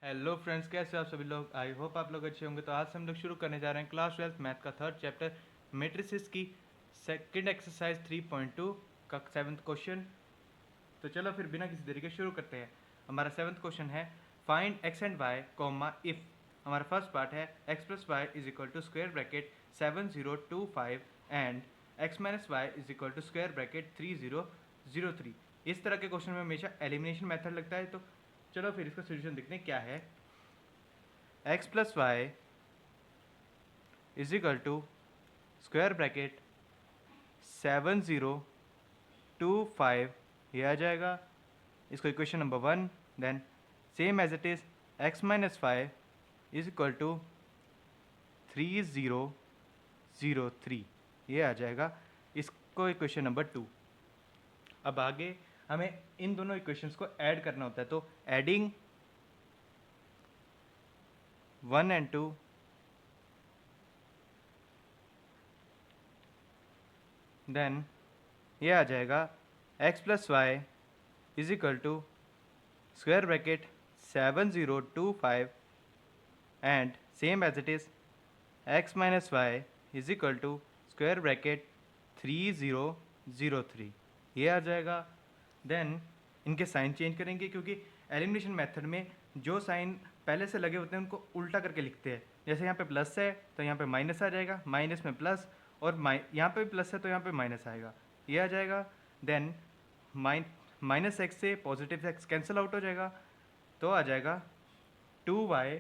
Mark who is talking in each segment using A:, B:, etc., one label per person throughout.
A: Hello friends, कैसे हो आप सभी लोग। आई होप आप लोग अच्छे होंगे। तो आज से हम लोग शुरू करने जा रहे हैं क्लास 12 मैथ का थर्ड चैप्टर मेट्रिसेस की सेकंड एक्सरसाइज 3.2 का सेवन्थ क्वेश्चन। तो चलो फिर बिना किसी देरी के शुरू करते हैं। हमारा सेवन्थ क्वेश्चन है find x and y comma if. हमारा फर्स्ट पार्ट है x plus y is equal to square bracket 7025 and x minus y is equal to square bracket 3003। इस तरह के क्वेश्चन में हमेशा एलिमिनेशन मेथड लगता है। तो चलो फिर इसका सोल्यूशन देखते हैं क्या है। X plus y is equal to square bracket 7025 ये आ जाएगा। इसको equation number 1। Then same as it is x minus five is equal to 3003 ये आ जाएगा। इसको इक्वेशन नंबर 2। अब आगे हमें इन दोनों इक्वेशंस को ऐड करना होता है। तो एडिंग 1 एंड 2 देन ये आ जाएगा x plus y is equal to square bracket 7025 and same as it is x minus y is equal to square bracket 3003 ये आ जाएगा। देन इनके साइन चेंज करेंगे, क्योंकि एलिमिनेशन मेथड में जो साइन पहले से लगे होते हैं उनको उल्टा करके लिखते हैं। जैसे यहाँ पे प्लस है तो यहाँ पे माइनस आ जाएगा, माइनस में प्लस, और यहाँ पे भी प्लस है तो यहाँ पे माइनस आएगा, ये आ जाएगा। देन माइनस एक्स से पॉजिटिव एक्स कैंसिल आउट हो जाएगा, तो आ जाएगा 2y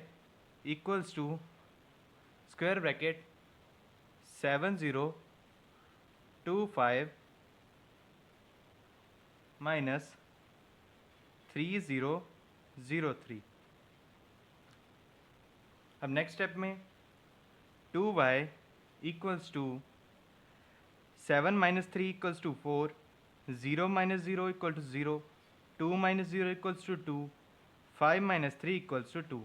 A: equals to square bracket 7025 minus 3003। अब नेक्स्ट स्टेप में 2y equals to 7 minus 3 equals to 4, 0 minus 0 equal to 0, 2 minus 0 equals to 2, 5 minus 3 equals to 2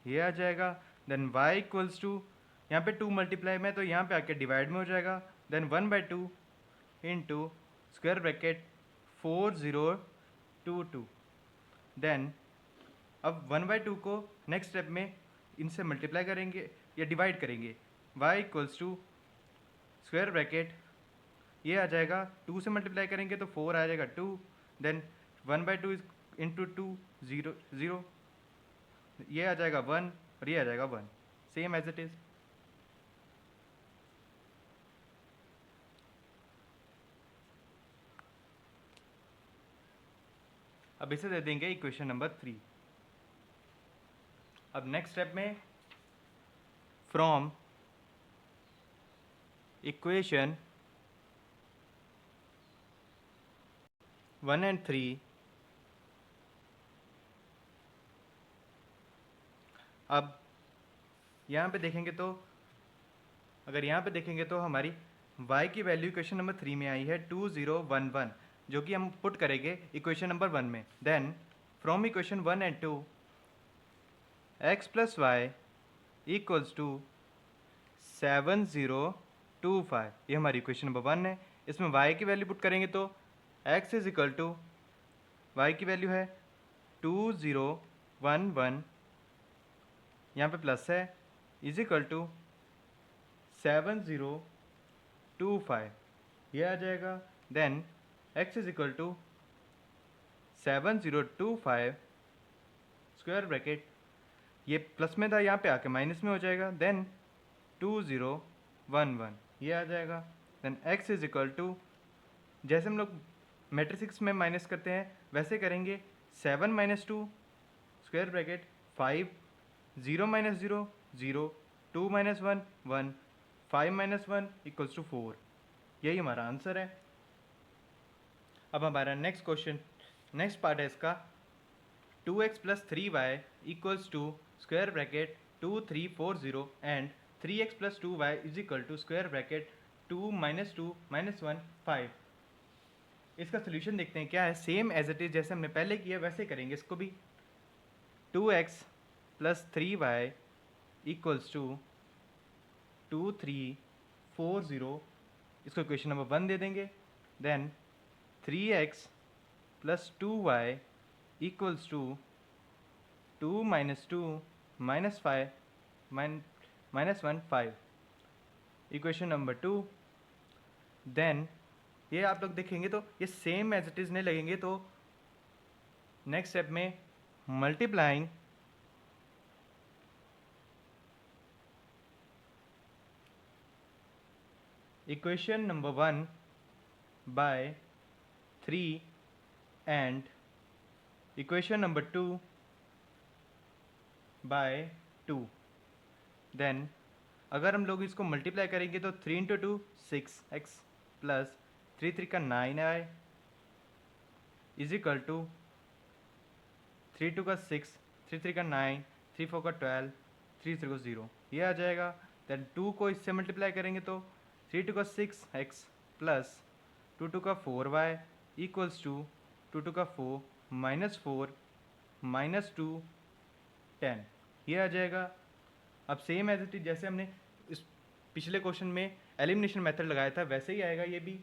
A: ये आ जाएगा। देन y इक्वल्स टू, यहाँ पे 2 मल्टीप्लाई में तो यहाँ पे आके डिवाइड में हो जाएगा। Then 1/2 into square bracket 4022। Then अब 1/2 को नेक्स्ट स्टेप में इनसे मल्टीप्लाई करेंगे या डिवाइड करेंगे। y equals to square bracket ये आ जाएगा, 2 से मल्टीप्लाई करेंगे तो 4 आ जाएगा 2। देन 1/2 इंटू 2 0 0 ये आ जाएगा 1 और ये आ जाएगा 1, सेम एज इट इज़। अब इसे दे देंगे इक्वेशन नंबर 3। अब नेक्स्ट स्टेप में फ्रॉम इक्वेशन 1 एंड 3 अब यहाँ पे देखेंगे तो, अगर यहाँ पे देखेंगे तो हमारी y की वैल्यू इक्वेशन नंबर 3 में आई है 2011, जो कि हम पुट करेंगे इक्वेशन नंबर 1 में। Then from equation 1 and 2 x plus y equals to 7025 ये हमारी इक्वेशन नंबर 1 है। इसमें y की वैल्यू पुट करेंगे तो x is equal to, y की वैल्यू है 2011, यहाँ पे प्लस है, इज इक्वल टू 7025 ये आ जाएगा। Then x is equal to 7025 square bracket, ये प्लस में था यहाँ पे आके माइनस में हो जाएगा। देन 2011 ये आ जाएगा। Then x is equal to, जैसे हम लोग मैट्रिक्स में माइनस करते हैं वैसे करेंगे, 7 minus 2 square bracket 5, 0 minus 0 0, 2 minus 1 1, 5 minus 1 equals to 4। यही हमारा आंसर है। अब हमारा नेक्स्ट क्वेश्चन, नेक्स्ट पार्ट है इसका 2x plus 3y equals to square bracket 2340 and 3x plus 2y is equal to square bracket 2 minus 2 minus 1 5। इसका solution देखते हैं क्या है। सेम एज इट इज जैसे हमने पहले किया वैसे करेंगे इसको भी। 2x plus 3y equals to 2340, इसको इक्वेशन नंबर 1 दे देंगे। Then 3x plus 2y equals to 2 minus 2 minus 5 minus 1 5। Equation number 2। Then ये आप लोग देखेंगे तो ये सेम एज इट इज़ नहीं लगेंगे, तो नेक्स्ट स्टेप में multiplying equation number 1 by 3 and equation number 2 by 2। Then अगर हम लोग इसको मल्टीप्लाई करेंगे तो 3 इंटू 2 6x प्लस 3 3 का 9y इज इक्वल टू 3 2 का 6 3 3 का 9 3 4 का 12 3 3 को 0, ये आ जाएगा। देन 2 को इससे मल्टीप्लाई करेंगे तो 3 2 का 6x प्लस 2 2 का 4y इक्वल्स टू 2 2 का 4 माइनस 4 माइनस 2 10, ये आ जाएगा। अब सेम एज इट इज जैसे हमने इस पिछले क्वेश्चन में एलिमिनेशन मेथड लगाया था वैसे ही आएगा ये भी।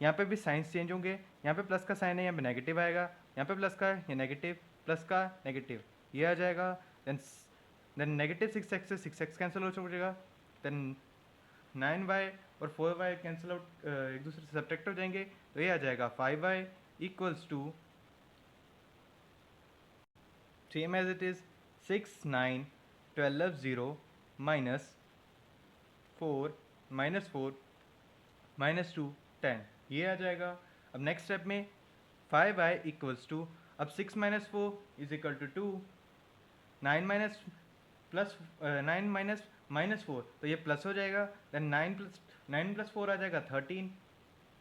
A: यहाँ पे भी साइंस चेंज होंगे, यहाँ पे प्लस का साइन है, यहाँ पे नेगेटिव आएगा, यहाँ पे प्लस का ये नेगेटिव, प्लस का नेगेटिव, ये आ जाएगा। देन नेगेटिव 6x से 6x कैंसिल हो जाएगा। देन 9y और 4y कैंसिल आउट एक दूसरे से सब्ट्रैक्ट हो जाएंगे, तो ये आ जाएगा 5y equals to same as it is 6 9 12 0 minus 4 minus 4 minus 2 10, ये आ जाएगा। अब नेक्स्ट स्टेप में 5y इक्वल्स टू, अब 6 minus 4 is equal to 2, 9 minus plus 9 minus minus 4, तो ये प्लस हो जाएगा। देन 9 प्लस 4 आ जाएगा 13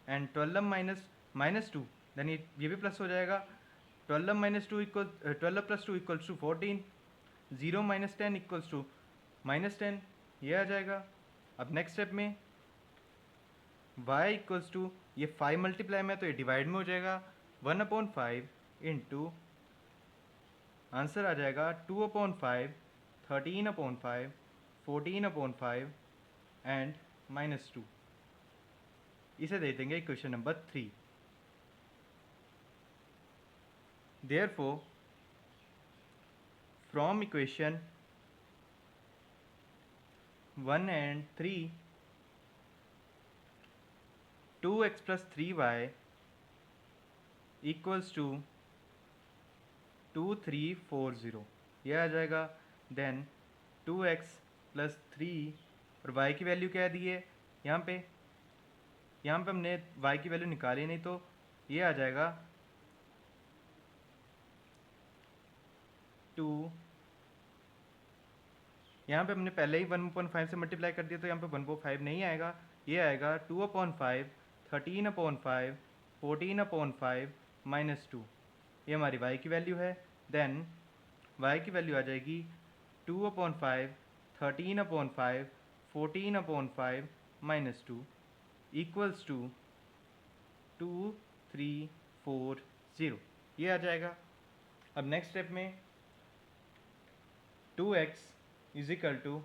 A: एंड 12 माइनस माइनस 2, देन ये भी प्लस हो जाएगा। 12 minus 2 equal 12 plus 2 equals to 14, 0 minus 10 equals to minus 10, ये आ जाएगा। अब नेक्स्ट स्टेप में y इक्वल्स टू, ये 5 मल्टीप्लाई में तो ये डिवाइड में हो जाएगा 1/5 इंटू, आंसर आ जाएगा 2/5 13/5 14/5 एंड माइनस 2, इसे दे देंगे equation number 3। Therefore from equation 1 and 3 2x plus 3y equals to 2340, यह आ जाएगा। देन 2x प्लस 3 और y की वैल्यू क्या दी है यहाँ पे हमने y की वैल्यू निकाली नहीं, तो ये आ जाएगा 2, यहाँ पे हमने पहले ही 1/5 से मल्टीप्लाई कर दिया तो यहाँ पे 1/5 नहीं आएगा, ये आएगा 2/5 13/5 14/5 माइनस 2, ये हमारी y की वैल्यू है। देन y की वैल्यू आ जाएगी 2/5 13/5 14/5 माइनस 2 इक्वल्स टू 2340, ये आ जाएगा। अब नेक्स्ट स्टेप में 2x इज इक्वल टू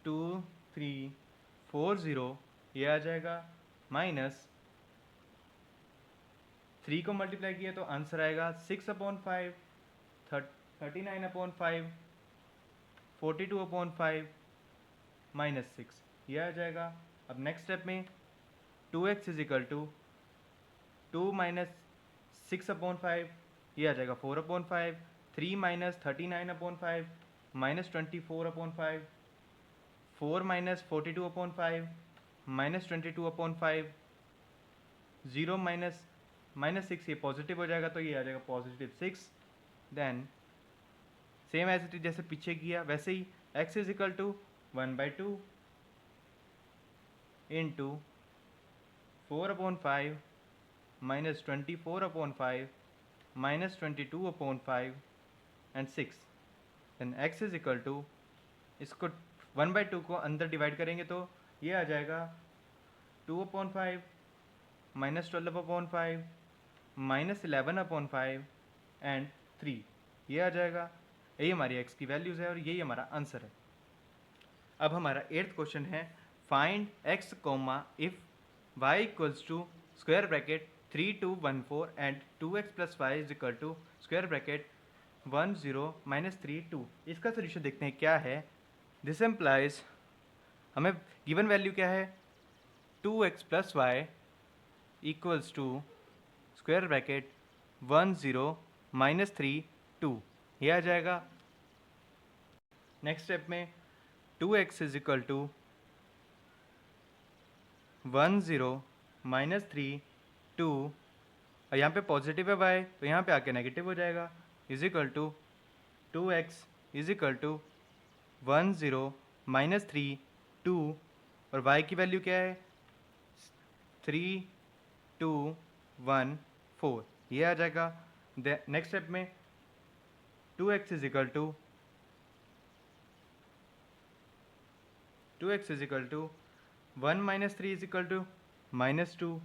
A: 2340, ये आ जाएगा, माइनस 3 को मल्टीप्लाई किया तो आंसर आएगा 6/5 39/5 42/5 माइनस 6, ये आ जाएगा। अब नेक्स्ट स्टेप में 2x is equal to 2 minus 6/5, ये आ जाएगा 4/5 3 minus 39/5 minus 24/5 4 minus 42/5 minus 22/5 0 minus 6, ये पॉजिटिव हो जाएगा तो ये आ जाएगा positive 6। Then same as it is जैसे पीछे किया वैसे ही x is equal to 1/2 into 4/5 minus 24/5 minus 22/5 and 6। Then x is equal to, इसको 1/2 को अंदर डिवाइड करेंगे तो ये आ जाएगा 2/5 माइनस 12/5 माइनस 11/5 एंड 3, ये आ जाएगा। यही हमारी x की वैल्यूज़ है और यही हमारा आंसर है। अब हमारा 8th क्वेश्चन है, find x, if y equals to square bracket 3214 and 2x plus y is equal to square bracket 10 minus 3 2। इसका सोल्यूशन देखते हैं क्या है। दिस एम्प्लाइज हमें गिवन वैल्यू क्या है 2x plus y equals to square bracket 10 minus 3 2, ये आ जाएगा। नेक्स्ट स्टेप में 2x is equal to 10 minus 3 2, और यहाँ पे पॉजिटिव है y तो यहाँ पे आके नेगेटिव हो जाएगा, is equal to 2x is equal to 10 minus 3 2, और y की वैल्यू क्या है 3 2 1 4, ये आ जाएगा। नेक्स्ट स्टेप में 2x is equal to 1 minus 3 is equal to minus 2,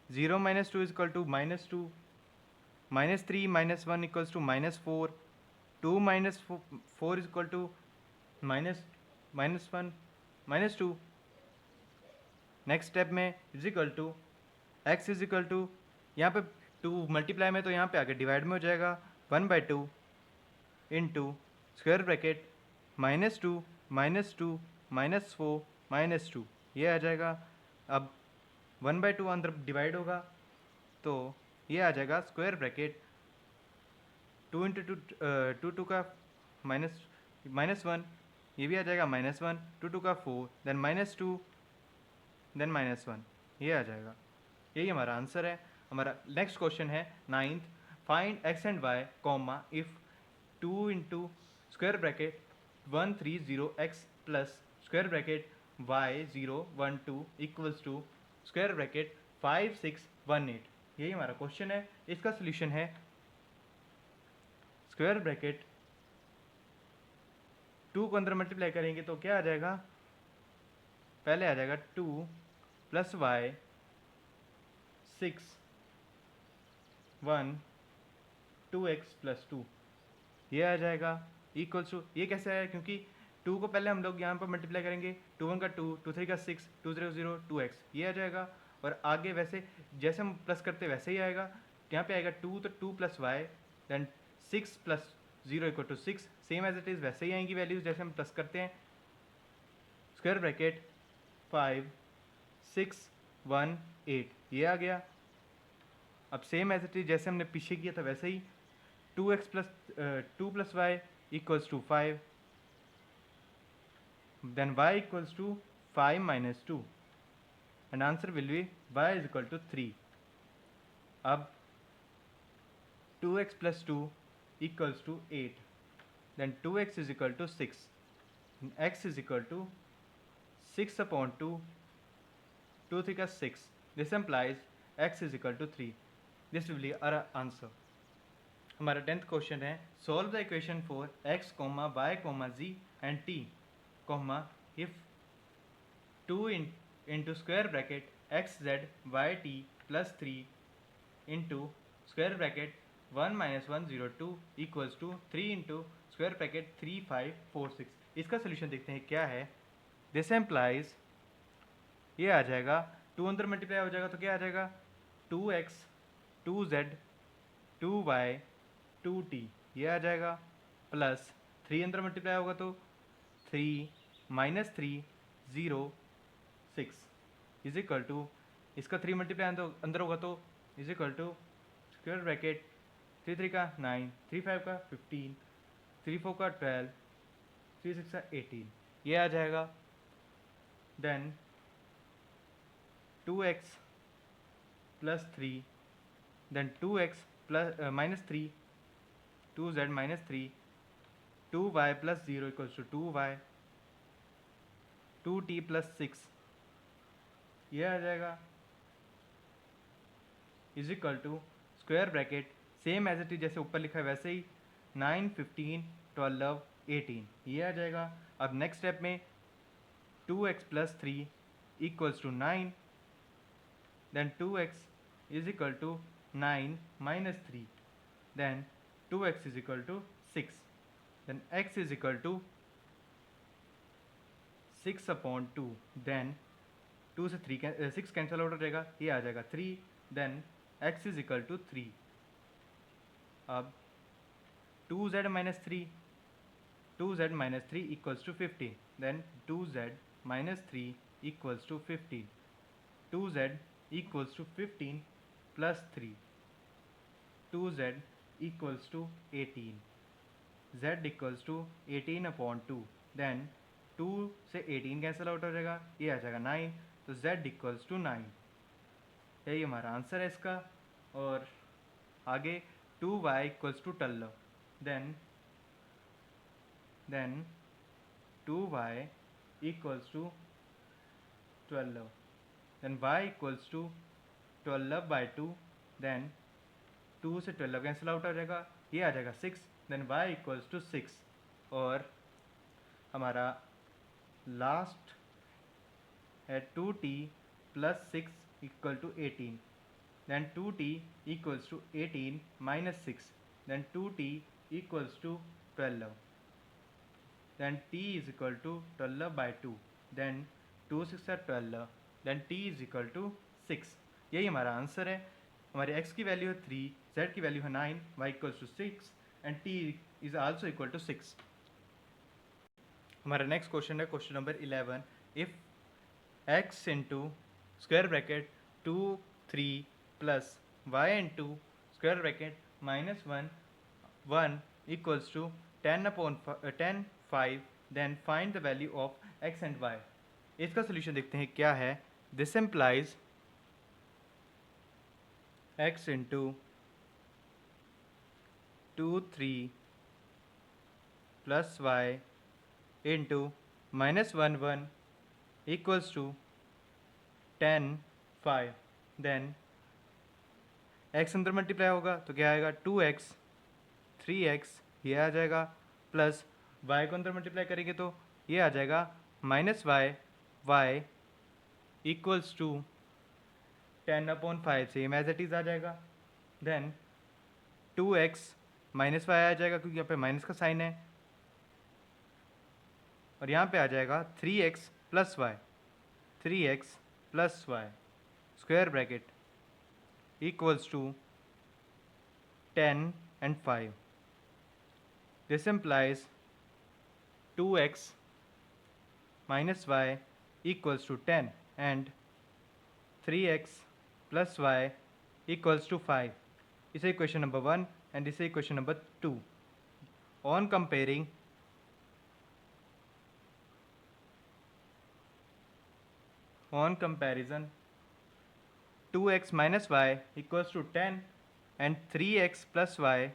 A: 0 minus 2 is equal to minus 2, minus 3 minus 1 equals to minus 4, 2 minus 4 is equal to minus 1 minus 2। Next step में is equal to x is equal to, यहाँ पे 2 multiply में तो यहाँ पे आगे divide में हो जाएगा 1/2 इंटू स्क्वायर ब्रैकेट -2 -2 -4 -2, ये आ जाएगा। अब 1/2 अंदर डिवाइड होगा तो ये आ जाएगा स्क्वायर ब्रैकेट 2 इंटू 2 2 का -1, ये भी आ जाएगा -1, 2 2 का 4, देन -2 देन -1, ये आ जाएगा। यही हमारा आंसर है। हमारा नेक्स्ट क्वेश्चन है 9th, find x and y comma if 2 into square bracket 130x plus square bracket y012 equals to square bracket 5618, यही हमारा क्वेश्चन है। इसका सोल्यूशन है स्क्वायर ब्रैकेट 2 को अंदर मल्टीप्लाई करेंगे तो क्या आ जाएगा, पहले आ जाएगा 2 प्लस y 6 1 2x प्लस 2, ये आ जाएगा इक्वल्स टू, ये कैसे आया क्योंकि 2 को पहले हम लोग यहाँ पर मल्टीप्लाई करेंगे, 2 1 का 2, 2 3 का 6, 2 0 0 2x, ये आ जाएगा। और आगे वैसे जैसे हम प्लस करते वैसे ही आएगा, यहाँ पे आएगा 2 तो 2 plus y then 6 plus 0 equal to 6, same as it is वैसे ही आएंगी वैल्यूज जैसे हम प्लस करते हैं। स्क्वायर ब्रैकेट 5 6 1 8, ये आ गया। अब सेम एज इट इज जैसे हमने पीछे किया था वैसे ही 2x plus y equals to 5, then y equals to 5 minus 2 and answer will be y is equal to 3. अब 2x plus 2 equals to 8, then 2x is equal to 6 and x is equal to 6 upon 2, 2 3 का 6, this implies x is equal to 3. This will be our answer. हमारा 10th question है solve the equation for x, y, z and t, if 2 into square bracket xz yt plus 3 into square bracket 1 minus 102 equals to 3 into square bracket 3546, इसका solution देखते हैं क्या है। This employees ये आ जाएगा 2 अंदर मल्टीप्लाई हो जाएगा तो क्या आ जाएगा 2x 2z 2y 2t, ये आ जाएगा, प्लस 3 अंदर मल्टीप्लाई होगा तो 3 माइनस 3 0 6 इज इक्वल टू, इसका 3 मल्टीप्लाई अंदर होगा तो is equal to square bracket 3 3 का 9, 3 5 का 15, 3 4 का 12, 3 6 का 18, ये आ जाएगा। Then 2x plus 3 then 2x plus minus 3 2z minus 3 2y plus 0 equals to 2y 2t plus 6, ये आ जाएगा is equal to square bracket same as it is जैसे ऊपर लिखा है वैसे ही 9 15 12 18, ये आ जाएगा। अब नेक्स्ट स्टेप में 2x plus 3 equals to 9, then 2x is equal to 9 minus 3, then 2x is equal to 6, then x is equal to 6 upon 2, then 2 से 6 कैंसिल आउट हो जाएगा, ये आ जाएगा 3, then x is equal to 3। अब 2z minus 3, 2z minus 3 equals to 15, then 2z minus 3 equals to 15, 2z equals to 15 plus 3, 2z equals to 18, z equals to 18 upon 2, then 2 से 18 cancel out हो जाएगा, ये आ जाएगा 9, तो z equals to 9, यही हमारा आंसर है इसका। और आगे 2y equals to 12, then 2y equals to 12, then y equals to 12 by 2, then 2 से 12 कैंसिल आउट हो जाएगा, ये आ जाएगा 6, then y equals to 6। और हमारा लास्ट है 2t plus 6 equal to 18, then 2t equals to 18 minus 6, then 2t equals to 12, then t is equal to 12 by 2, then 2 6 are 12, then t is equal to 6। यही हमारा answer है। हमारे x की value है 3, z की value है 9, y equals to 6 and t is also equal to 6। हमारा next question है question number 11। If x into square bracket 2 3 plus y into square bracket minus 1 1 equals to 10 upon 10 5, then find the value of x and y। इसका solution देखते हैं क्या है। This implies x into 2 3 plus y into minus 1 1 equals to 10 5, then x अंदर multiply होगा तो क्या आएगा 2x 3x ये आ जाएगा, प्लस y को अंदर मल्टीप्लाई करेंगे तो ये आ जाएगा minus y equals to 10 upon 5 same as it is आ जाएगा, देन 2x माइनस वाई आ जाएगा क्योंकि यहाँ पे माइनस का साइन है, और यहाँ पे आ जाएगा 3x plus y, 3x plus y square bracket equals to 10 and 5. This implies 2x minus y equals to 10 and 3x plus y equals to 5. This is equation number 1 and this is equation number 2. On comparison, 2x minus y equals to 10 and 3x plus y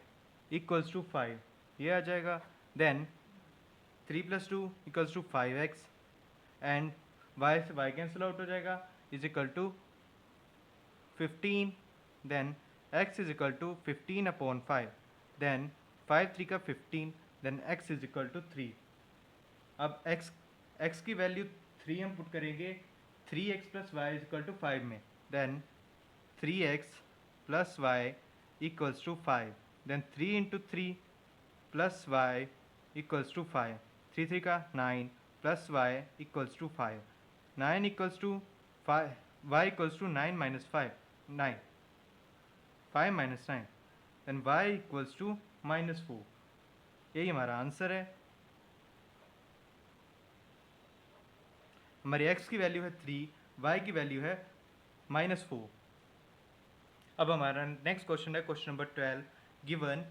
A: equals to 5, ये आ जाएगा। then 3 plus 2 equals to 5x and y से y cancel out हो जाएगा, is equal to 15, then x is equal to 15 upon 5, then 5 3 का 15, then x is equal to 3। अब x की value 3 हम पुट करेंगे 3x plus y is equal to 5 में, then 3x plus y equals to 5, then 3 into 3 plus y equals to 5, 3 3 का 9 plus y equals to 5, 9 equals to 5, y equals to 9 minus 5, 9, 5 minus 9, then y equals to minus 4। यही हमारा answer है। हमारी x की value है 3, y की value है -4। अब हमारा नेक्स्ट क्वेश्चन है question number 12। Given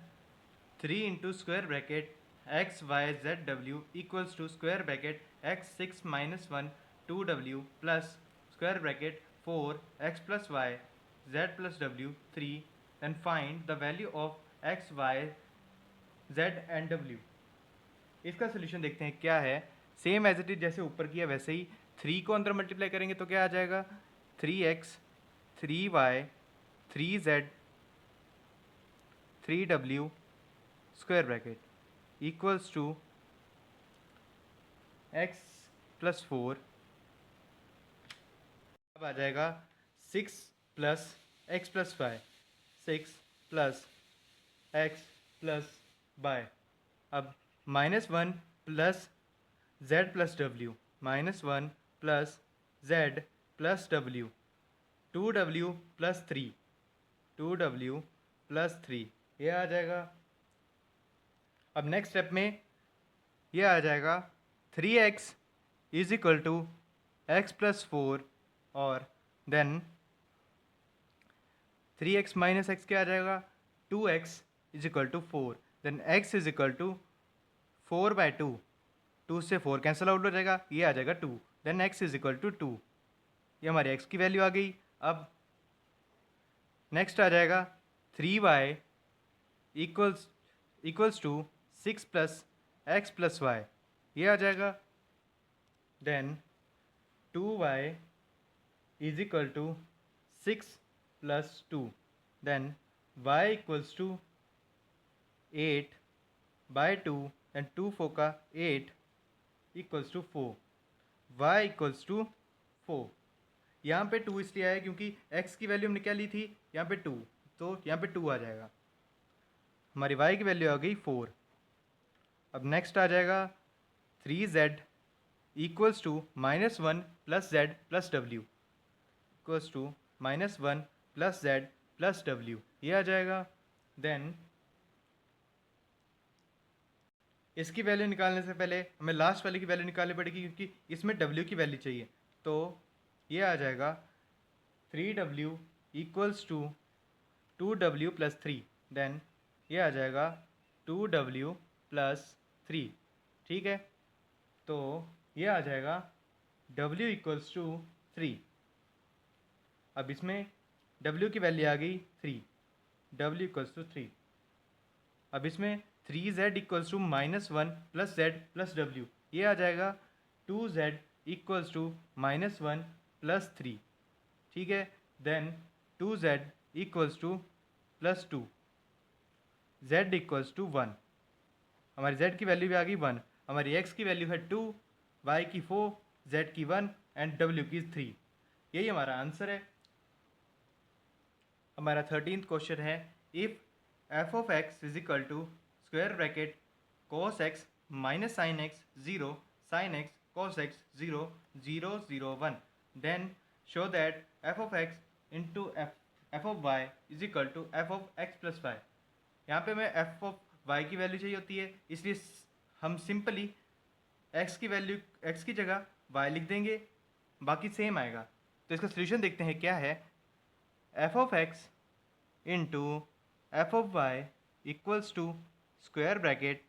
A: 3 into square bracket x y z डब्ल्यू equals to square bracket x 6 minus 1 2 डब्ल्यू plus square bracket 4 x plus y z plus डब्ल्यू 3, and find the value of x y z and डब्ल्यू। इसका solution देखते हैं क्या है। Same as it is जैसे ऊपर किया वैसे ही 3 को अंदर मल्टीप्लाई करेंगे तो क्या आ जाएगा 3x 3y 3z 3w square bracket equals to x plus 4। अब आ जाएगा 6 plus x plus y, 6 plus x plus y. अब -1 प्लस z प्लस डब्ल्यू, -1 प्लस z प्लस डब्ल्यू, 2w प्लस 3, 2w प्लस 3 ये आ जाएगा। अब नेक्स्ट स्टेप में ये आ जाएगा 3x is equal to x plus 4 और देन 3x माइनस एक्स क्या आ जाएगा 2x is equal to 4 then x is equal to 4/2 2 से 4 कैंसिल आउट हो जाएगा ये आ जाएगा 2 then x is equal to 2 ये हमारी x की वैल्यू आ गई। अब नेक्स्ट आ जाएगा 3y equals to 6 plus x plus y ये आ जाएगा। Then 2y is equal to 6 plus 2 then y equals to 8/2 and 2 4 का 8 equals to 4 y equals to 4। यहाँ पे 2 इसलिए आया क्योंकि x की वैल्यू हमने क्या ली थी यहाँ पे 2 तो यहाँ पे 2 आ जाएगा। हमारी y की वैल्यू आ गई 4। अब नेक्स्ट आ जाएगा 3z equals to -1 plus z plus w equals to -1 plus z plus w ये आ जाएगा। देन इसकी वैल्यू निकालने से पहले हमें लास्ट वाले की वैल्यू निकालनी पड़ेगी क्योंकि इसमें w की वैल्यू चाहिए। तो ये आ जाएगा 3w equals to 2w plus 3 then ये आ जाएगा 2w प्लस 3 ठीक है। तो ये आ जाएगा w इक्वल्स टू 3। अब इसमें w की वैल्यू आ गई 3 w इक्वल्स टू 3। अब इसमें 3z equals to -1 plus z plus w ये आ जाएगा 2z इक्वल्स टू -1 प्लस 3 ठीक है। Then 2z equals to plus 2 z equals to 1 हमारी z की वैल्यू भी आ गई 1 हमारी x की वैल्यू है 2 y की 4 z की 1 एंड w की 3 यही हमारा आंसर है। हमारा 13th क्वेश्चन है if f of x is equal to square bracket cos x minus sine x 0 sin x cos x 0 0 0 1 then show that f of x into f of y is equal to f of x plus y. यहाँ पे हमें f of y की value चाहिए होती है इसलिए हम simply x की वैल्यू x की जगह y लिख देंगे बाकी सेम आएगा। तो इसका सोल्यूशन देखते हैं क्या है। f of x into f of y equals to square bracket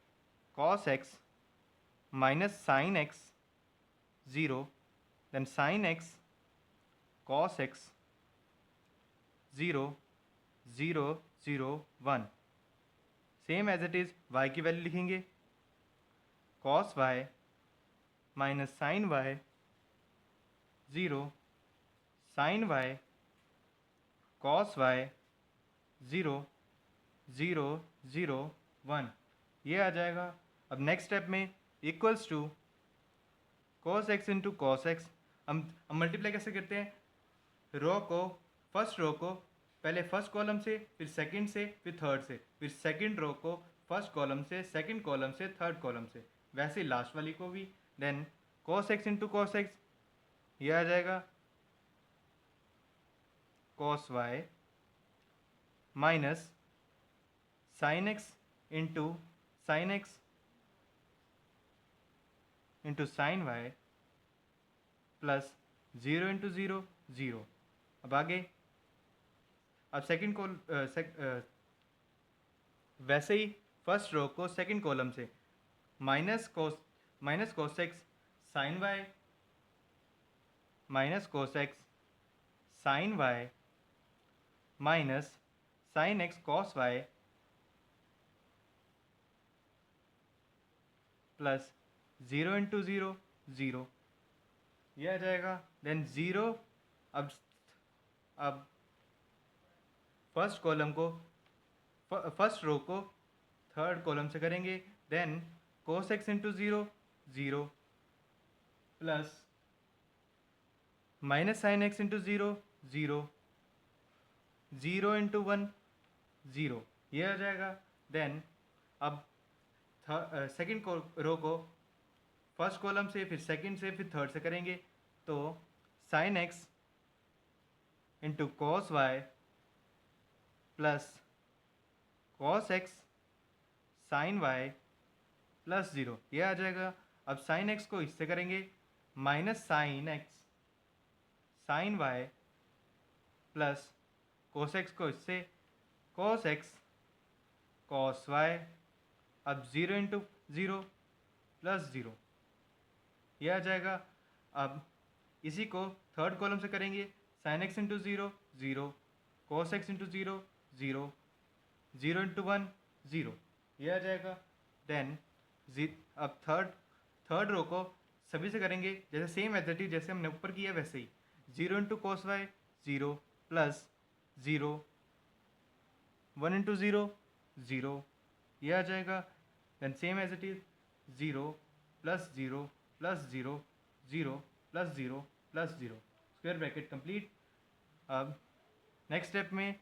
A: cos x minus sine x 0 then sine x cos x 0 0 0 1 same as it is y की वैल्यू लिखेंगे cos y minus sine y 0 sine y cos y 0 0 0 1 ये आ जाएगा। अब next step में equals to cos x into cos x हम multiply कैसे करते हैं रो को फर्स्ट रो को पहले फर्स्ट कॉलम से फिर सेकंड से फिर थर्ड से फिर सेकंड रो को फर्स्ट कॉलम से सेकंड कॉलम से थर्ड कॉलम से वैसे लास्ट वाली को भी। Then cos x into cos x ये आ जाएगा cos y minus sine x into sine x into sine y plus 0 into 0 0। अब आगे अब सेकंड को वैसे ही फर्स्ट रो को सेकंड कॉलम से minus cos x sine y minus cos x sine y minus sine x cos y plus 0 into 0 0 ये आ जाएगा। देन 0 अब फर्स्ट कॉलम को फर्स्ट रो को थर्ड कॉलम से करेंगे। Then cos x into 0 0 plus minus sine x into 0 0 0 into 1 0 ये आ जाएगा। देन अब सेकंड रो को फर्स्ट कॉलम से फिर सेकंड से फिर थर्ड से करेंगे तो sine x into cos y plus cos x sine y plus 0, ये आ जाएगा। अब साइन एक्स को इससे करेंगे minus sine x sine y plus cos x को इससे कॉस एक्स कॉस वाई। अब 0 इंटू 0 प्लस 0, ये आ जाएगा। अब इसी को थर्ड कॉलम से करेंगे sign x into 0 0 cos x into 0 0 0 into 1 0, ये आ जाएगा। देन अब थर्ड रो को सभी से करेंगे जैसे सेम एज इट इज जैसे हमने ऊपर किया वैसे ही 0 into cos y 0 plus 0 1 into 0 0, ये आ जाएगा। Then same as it is 0 plus 0 plus 0 0 plus 0 plus 0, square bracket complete. अब नेक्स्ट स्टेप में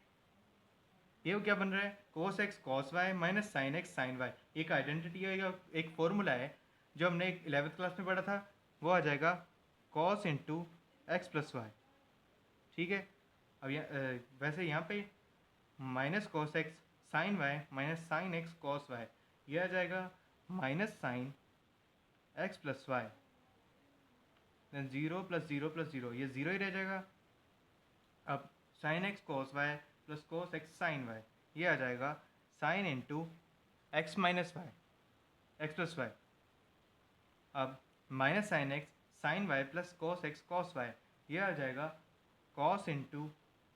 A: ये क्या बन रहा है, cos x cos y minus sine x sine y. एक आइडेंटिटी है या एक फॉर्मूला है जो हमने 11th क्लास में पढ़ा था, वो आ जाएगा cos into x plus y. ठीक है। अब वैसे यहाँ पे minus cos x sine y minus sine x cos y, ये आ जाएगा minus sine x plus y. Then 0 plus 0 plus 0, ये 0 ही रह जाएगा। अब sine x cos y plus cos x sine y, ये आ जाएगा sine into x minus y x plus y. अब minus sine x sine y plus cos x cos y, ये आ जाएगा cos into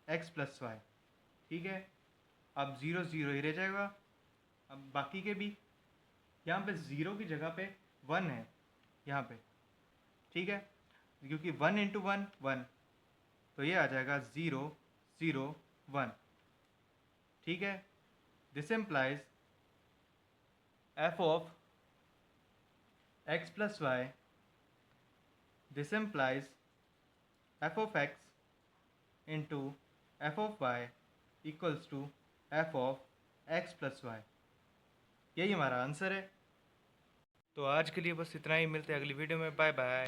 A: x plus y. ठीक है। अब 0 0 ही रह जाएगा। अब बाकी के भी यहाँ पे 0 की जगह पे 1 है यहाँ पे। ठीक है, क्योंकि 1 इंटू 1 1, तो ये आ जाएगा 0 0 1। ठीक है। This implies f of x plus y, this implies f of x into f of y equals to f of x plus y. यही हमारा आंसर है। तो आज के लिए बस इतना ही, मिलते हैं अगली वीडियो में। Bye bye.